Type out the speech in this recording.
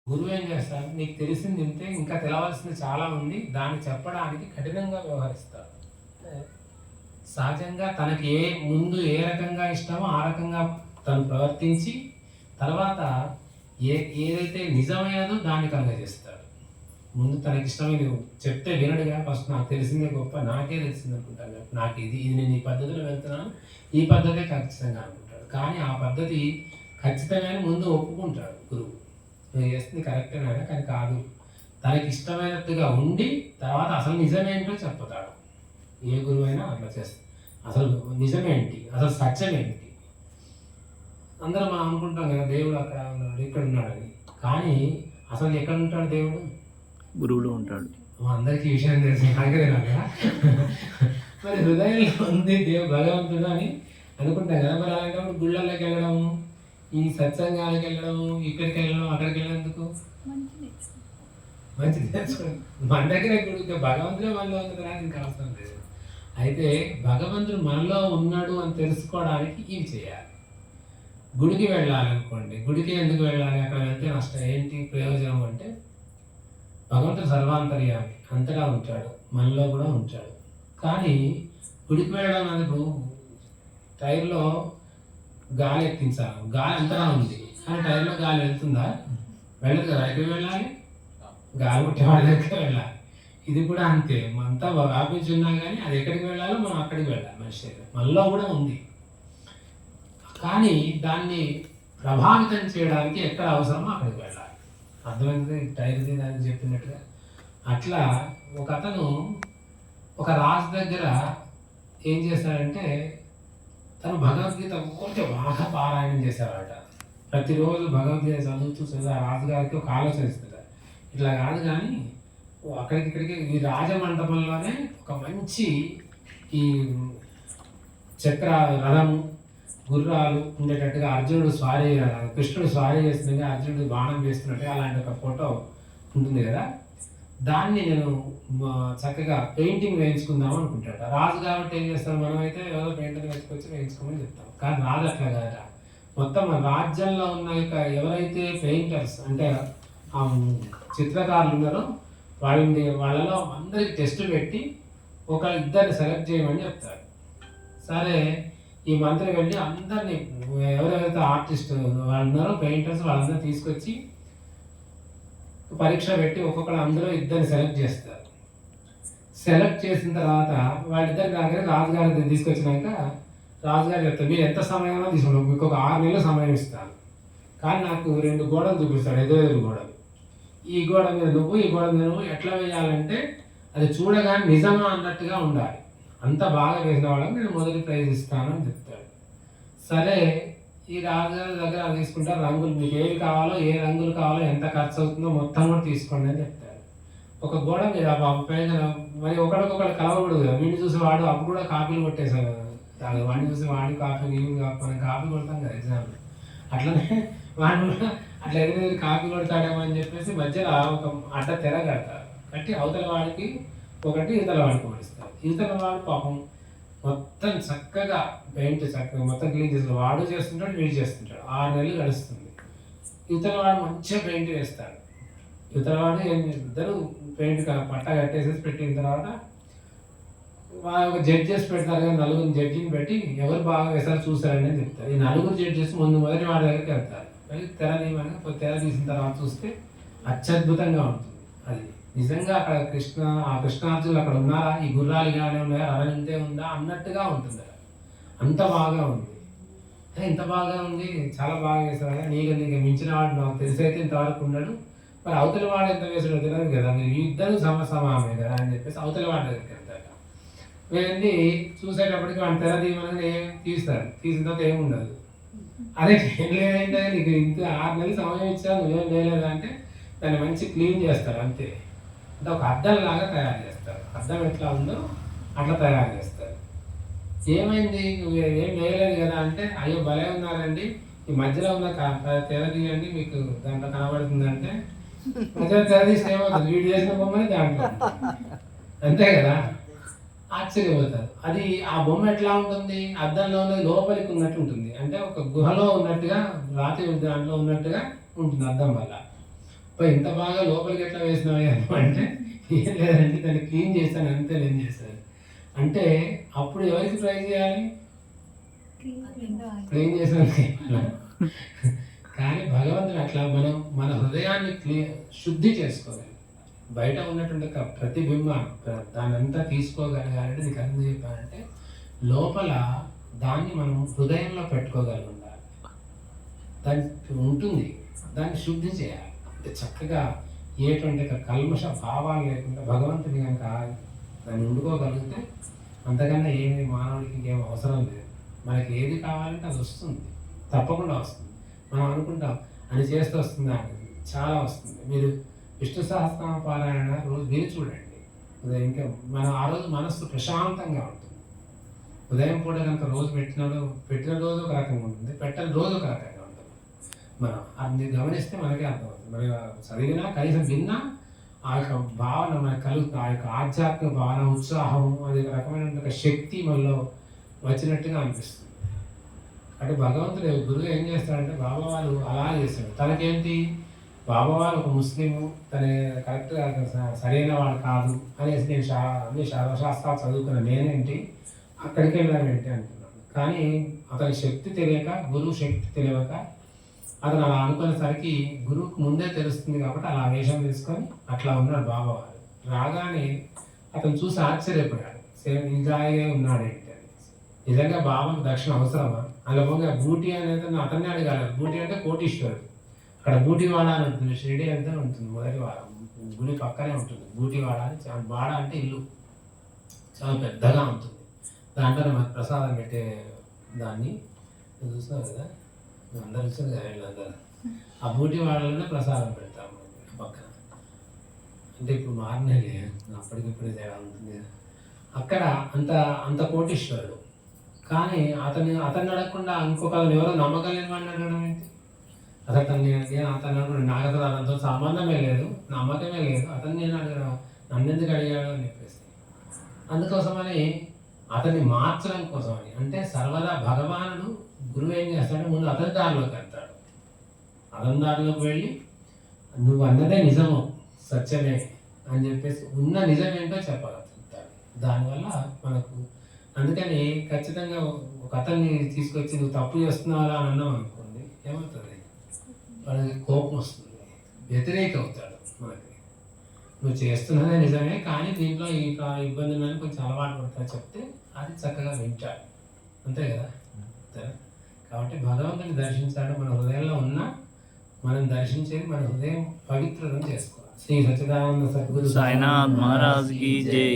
గురువు ఏం చేస్తారు, నీకు తెలిసింది ఇంతే, ఇంకా తెలవాల్సింది చాలా ఉంది, దాన్ని చెప్పడానికి కఠినంగా వ్యవహరిస్తారు. సహజంగా తనకి ముందు ఏ రకంగా ఇష్టమో ఆ రకంగా తను ప్రవర్తించి తర్వాత ఏదైతే నిజమైనదో దాన్ని కలుగజేస్తాడు. ముందు తనకి ఇష్టమైనది చెప్తే వినడుగా, ఫస్ట్ నాకు తెలిసిందే గొప్ప, నాకే తెలిసింది అనుకుంటాను, నాకు ఇది ఇది నేను ఈ పద్ధతిలో వెళ్తున్నాను, ఈ పద్ధతే ఖచ్చితంగా అనుకుంటాడు. కానీ ఆ పద్ధతి ఖచ్చితంగా ముందు ఒప్పుకుంటాడు గురువు, నువ్వు చేస్తుంది కరెక్టేనా, కానీ కాదు, తనకి ఇష్టమైనట్టుగా ఉండి తర్వాత అసలు నిజమేంటో చెప్తాడు. ఏ గురువు అయినా అట్లా చేస్తాడు. అసలు నిజమేంటి, అసలు సత్యమేంటి. అందరం మనం అనుకుంటాం కదా దేవుడు అక్కడ ఉన్నాడు ఇక్కడ ఉన్నాడని, కానీ అసలు ఎక్కడ ఉంటాడు దేవుడు? గురువులో ఉంటాడు. అందరికీ విషయం తెలిసి నాగరేనా కదా. మరి హృదయంలో ఉంది దేవుడు భగవంతుడు అని అనుకుంటాం కదా. మరి అలాంటప్పుడు గుళ్ళల్లోకి వెళ్ళడము, ఈ సత్సంగాలకు వెళ్ళడము, ఇక్కడికి వెళ్ళడం, అక్కడికి వెళ్ళేందుకు మంచిది నేర్చుకోండి. మన దగ్గర భగవంతుడే మనలో ఉంది, ఇంకా అవసరం లేదు. అయితే భగవంతుడు మనలో ఉన్నాడు అని తెలుసుకోవడానికి ఇవి చేయాలి. గుడికి వెళ్ళాలనుకోండి, గుడికి ఎందుకు వెళ్ళాలి, అక్కడ వెళ్తే నష్టం ఏంటి, ప్రయోజనం అంటే భగవంతుడు సర్వాంతర్యామి, అంతటా ఉంటాడు, మనలో కూడా ఉంటాడు. కానీ గుడికి వెళ్ళడం అనేది ఇప్పుడు టైర్లో గాలి ఎక్కించాలి, గాలి అంతటా ఉంది కానీ టైర్లో గాలి వెళ్తుందా? వెళ్ళదు కదా. ఎక్కడికి వెళ్ళాలి? గాలి కొట్టేవాడి దగ్గర వెళ్ళాలి. ఇది కూడా అంతే, అంతా వ్యాపించి ఉన్నా కానీ అది ఎక్కడికి వెళ్ళాలో మనం అక్కడికి వెళ్ళాలి. మనిషి మనలో కూడా ఉంది, కానీ దాన్ని ప్రభావితం చేయడానికి ఎక్కడ అవసరమో అక్కడికి వెళ్ళాలి. అర్థమైంది టైర్ది దాన్ని చెప్పినట్టుగా. అట్లా ఒక అతను ఒక రాజు దగ్గర ఏం చేశాడంటే, తను భగవద్గీత ఊరికే బాగా పారాయణం చేశాడట. ప్రతిరోజు భగవద్గీత చదువుతూ ఆ రాజుగారికి ఒక ఆలోచన ఇస్తుంది, ఇట్లా కాదు కానీ అక్కడికి ఈ రాజమండపంలోనే ఒక మంచి ఈ చక్ర రథము, గుర్రాలు ఉండేటట్టుగా అర్జునుడు స్వారీ, కృష్ణుడు స్వారీ చేస్తున్నట్టుగా అర్జునుడు బాణం వేస్తున్నట్టుగా అలాంటి ఒక ఫోటో ఉంటుంది కదా, దాన్ని నేను చక్కగా పెయింటింగ్ వేయించుకుందాం అనుకుంటాడు. రాజు కాబట్టి ఏం చేస్తాం, మనమైతే ఏదో పెయింటింగ్ వేసుకొచ్చి వేయించుకోమని చెప్తాం. కానీ రాజు అట్లా కాదు. మొత్తం రాజ్యంలో ఉన్న ఎవరైతే పెయింటర్స్ అంటే చిత్రకారులు ఉన్నారో వాళ్ళలో అందరికి టెస్ట్ పెట్టి ఒక ఇద్దరిని సెలెక్ట్ చేయమని చెప్తారు. సరే, ఈ మంత్రి వెళ్ళి అందరినీ ఎవరెవరైతే ఆర్టిస్ట్ వాళ్ళు ఉన్నారో పెయింటర్స్ వాళ్ళందరూ తీసుకొచ్చి పరీక్ష పెట్టి ఒక్కొక్కరు అందులో ఇద్దరిని సెలెక్ట్ చేస్తారు. సెలెక్ట్ చేసిన తర్వాత వాళ్ళిద్దరి దగ్గర రాజుగారి తీసుకొచ్చినాక రాజుగారు చెప్తారు, మీరు ఎంత సమయమో తీసుకుంటాం, మీకు ఒక 6 నెలలు సమయం ఇస్తాను, కానీ నాకు 2 గోడలు చూపిస్తాడు, ఎదురు గోడలు. ఈ గోడ మీద నువ్వు, ఈ గోడ మీద నువ్వు, ఎట్లా వేయాలంటే అది చూడగానే నిజమా అన్నట్టుగా ఉండాలి, అంత బాగా వేసిన వాళ్ళకి నేను మొదటి ప్రైజ్ ఇస్తాను అని చెప్తాడు. సరే, ఈ రాజుగారి దగ్గర తీసుకుంటారు, రంగులు మీకు ఏవి కావాలో, ఏ రంగులు కావాలో, ఎంత ఖర్చు అవుతుందో మొత్తం కూడా తీసుకోండి అని చెప్తారు. ఒక గోడ మీద పైన మరి ఒకరికొకరు కలవకూడదు కదా, వీడిని చూసి వాడు అప్పుడు కూడా కాపీలు కొట్టేశారు కదా, వాడిని చూసి వాడి కాపీ నీవు మనం కాపీ కొడతాం కదా ఎగ్జామ్లో, అట్లనే వాడు కూడా అట్లా ఎదురు కాపీ కొడతాడేమో అని చెప్పేసి మధ్యలో ఒక అడ్డ తెర కడతారు, కట్టి అవతల వాడికి ఒకటి ఇతల వాడికి పడిస్తారు. ఇతల వాడు పాపం మొత్తం చక్కగా పెయింట్ చక్కగా మొత్తం క్లీన్ చేస్తాడు, వాడు చేస్తుంటాడు, వీడు చేస్తుంటాడు. 6 నెలలు గడుస్తుంది. ఇతర వాడు మంచిగా పెయింట్ వేస్తాడు. ఇతర వాడు ఇద్దరు పెయింట్ పట్ట కట్టేసేసి పెట్టిన తర్వాత ఒక జడ్జెస్ పెడతారు కదా, 4 జడ్జిని పెట్టి ఎవరు బాగా వేసారో చూసారని చెప్తారు. ఈ 4 జడ్జెస్ మొదటి వాడి దగ్గరికి వెళ్తారు. వెళ్ళి తెర తెర తీసిన తర్వాత చూస్తే అత్యద్భుతంగా ఉంటుంది. అది నిజంగా అక్కడ కృష్ణార్జునులు అక్కడ ఉన్నారా, ఈ గుర్రాలు ఇలానే ఉన్నాయా, రథం ఇంతే ఉందా అన్నట్టుగా ఉంటుంది. అంత బాగా ఉంది. ఇంత బాగా ఉంది, చాలా బాగా వేసాడు, నీకు మించిన వాడు నాకు తెలిసైతే ఇంతవరకు ఉన్నాడు, మరి అవతలి వాడు ఎంత వేసాడో తెలియదు కదా, మీరు ఇద్దరు సమానమే కదా అని చెప్పేసి అవతలి వాడి దగ్గరికి వెళ్తాడు. వెళ్ళి చూసేటప్పటికి వాడిని తెర తీయమని తీస్తారు. తీసిన తర్వాత ఏముండదు. అదే ఏం లేదంటే నీకు ఇంత 6 నెలలు సమయం ఇచ్చా, నువ్వేం చేయలేదా అంటే దాన్ని మంచి క్లీన్ చేస్తారు అంతే. అంటే ఒక అద్దం లాగా తయారు చేస్తారు. అద్దం ఎట్లా ఉందో అట్లా తయారు చేస్తారు. ఏమైంది, నువ్వు ఏం వేయలేదు కదా అంటే, అయ్యో భలే ఉన్నారండి, ఈ మధ్యలో ఉన్న తెర తీయండి మీకు దాంట్లో కనబడుతుందంటే, మధ్యలో తెర తీస్తే ఏమవుతుంది, వీడు చేసిన బొమ్మని దాంట్లో అంతే కదా, ఆశ్చర్యపోతారు. అది ఆ బొమ్మ ఎట్లా ఉంటుంది, అద్దంలో ఉన్నది లోపలికి ఉన్నట్టు ఉంటుంది, అంటే ఒక గుహలో ఉన్నట్టుగా రాతి దాంట్లో ఉన్నట్టుగా ఉంటుంది అద్దం వల్ల. ఇంత బాగా లోపలికి ఎట్లా వేసినావు అంటే ఏం లేదంటే దాన్ని క్లీన్ చేశాను అంతే, నేను చేశాను అంటే అప్పుడు ఎవరికి ట్రై చేయాలి? క్లీన్ చేసినందుకే. కానీ భగవంతుడు అట్లా మనం మన హృదయాన్ని శుద్ధి చేసుకోవాలి. బయట ఉన్నటువంటి ప్రతిబింబం దాన్ని అంతా తీసుకోగలగాలంటే నీకు అర్థం చెప్పాలంటే లోపల దాన్ని మనం హృదయంలో పెట్టుకోగలిగి ఉండాలి. దానికి ఉంటుంది, దాన్ని శుద్ధి చేయాలి. అంటే చక్కగా ఏటువంటి కల్మష భావాలు లేకుండా భగవంతుని కనుక దాన్ని వండుకోగలిగితే అంతకన్నా ఏమి మానవుడికి ఇంకేం అవసరం లేదు. మనకి ఏది కావాలంటే అది వస్తుంది, తప్పకుండా వస్తుంది. మనం అనుకుంటాం అని చేస్తే వస్తుందా, చాలా వస్తుంది. మీరు విష్ణు సహస్రనామ పారాయణ రోజు విని చూడండి. ఇంకా మన ఆ రోజు మనస్సు ప్రశాంతంగా ఉంటుంది. ఉదయం పూట కనుక రోజు పెట్టిన రోజు ఒక రకంగా ఉంటుంది, పెట్టని రోజు ఒక రకంగా ఉంటుంది. మనం అది గమనిస్తే మనకే అర్థమవుతుంది. మరి చదివినా కనీసం విన్నా ఆ యొక్క భావన మనకు కలుగుతుంది. ఆ యొక్క ఆధ్యాత్మిక భావన, ఉత్సాహం, అది ఒక రకమైన ఒక శక్తి మనలో వచ్చినట్టుగా అనిపిస్తుంది. అంటే భగవంతుడు గురువు ఏం చేస్తాడంటే బాబావారు అలా చేస్తాడు. తనకేంటి బాబావారు ఒక ముస్లిము, తన కరెక్ట్గా సరైన వాడు కాదు అనేసి నేను అన్ని శాస్త్రాలు చదువుకున్న నేనేంటి అక్కడికి వెళ్ళామేంటి అంటున్నాను. కానీ అతని శక్తి తెలియక, గురువు శక్తి తెలియక అతను అలా అనుకునేసరికి గురువుకు ముందే తెలుస్తుంది కాబట్టి అలా వేషం తీసుకొని అట్లా ఉన్నాడు బాబావారు. రాగానే అతను చూసి ఆశ్చర్యపోయాడు, సేమ్ ఇలాగే ఉన్నాడేంటి అని. నిజంగా బాబాకు దక్షిణ అవసరమా? అలాగే బూటి అనేది అతన్ని అడగాలి. బూటి అంటే కోటీశ్వరుడు. అక్కడ బూటివాడ అని ఉంటుంది, షిరిడి అంతా ఉంటుంది. మొదటి వారం గుడి పక్కనే ఉంటుంది బూటివాడ అని. వాడ అంటే ఇల్లు చాలా పెద్దగా ఉంటుంది. దాంట్లో మనకు ప్రసాదం పెట్టే దాన్ని చూస్తాం కదా, అందరు వచ్చారు కదా వీళ్ళందరూ. ఆ బూటివాడలోనే ప్రసాదం పెడతాము పక్కన. అంటే ఇప్పుడు మారినే లేదు, అప్పటికిప్పుడు తేడా ఉంటుంది కదా. అక్కడ అంత కోటీశ్వరుడు. కానీ అతన్ని అడగకుండా ఇంకొకరిని ఎవరో నమ్మకలేని వాడిని అడగడం ఏంటి? అతను నాకు అసలు అతనితో సంబంధమే లేదు, నమ్మకమే లేదు, అతన్ని నేను అడిగిన నన్ను ఎందుకు అడిగాడు అని చెప్పేసి. అందుకోసమని అతన్ని మార్చడం కోసమని, అంటే సర్వదా భగవానుడు గురువు ఏం చేస్తాడు, ముందు అతని దారిలోకి వెళ్తాడు. అతని దారిలోకి వెళ్ళి నువ్వు అన్నదే నిజము, సత్యమే అని చెప్పేసి ఉన్న నిజం ఏంటో చెప్పగలుగుతాడు. దానివల్ల మనకు అందుకని ఖచ్చితంగా ఒక అతన్ని తీసుకొచ్చి నువ్వు తప్పు చేస్తున్నావా అని అన్నాం అనుకోండి, ఏమవుతుంది? వాళ్ళకి కోపం వస్తుంది, వ్యతిరేక అవుతాడు మనకి. నువ్వు చేస్తున్నదే నిజమే, కానీ దీంట్లో ఈ ఇబ్బందులని కొంచెం అలవాటు పడతా చెప్తే అది చక్కగా వింటాడు. అంతే కదా. కాబట్టి భగవంతుని దర్శించాడు మన హృదయంలో ఉన్న మనం దర్శించేది మన హృదయం పవిత్రతను చేసుకోవాలి. శ్రీ సచ్చిదానంద సద్గురు సాయినాథ్ మహారాజ్ కీ జై.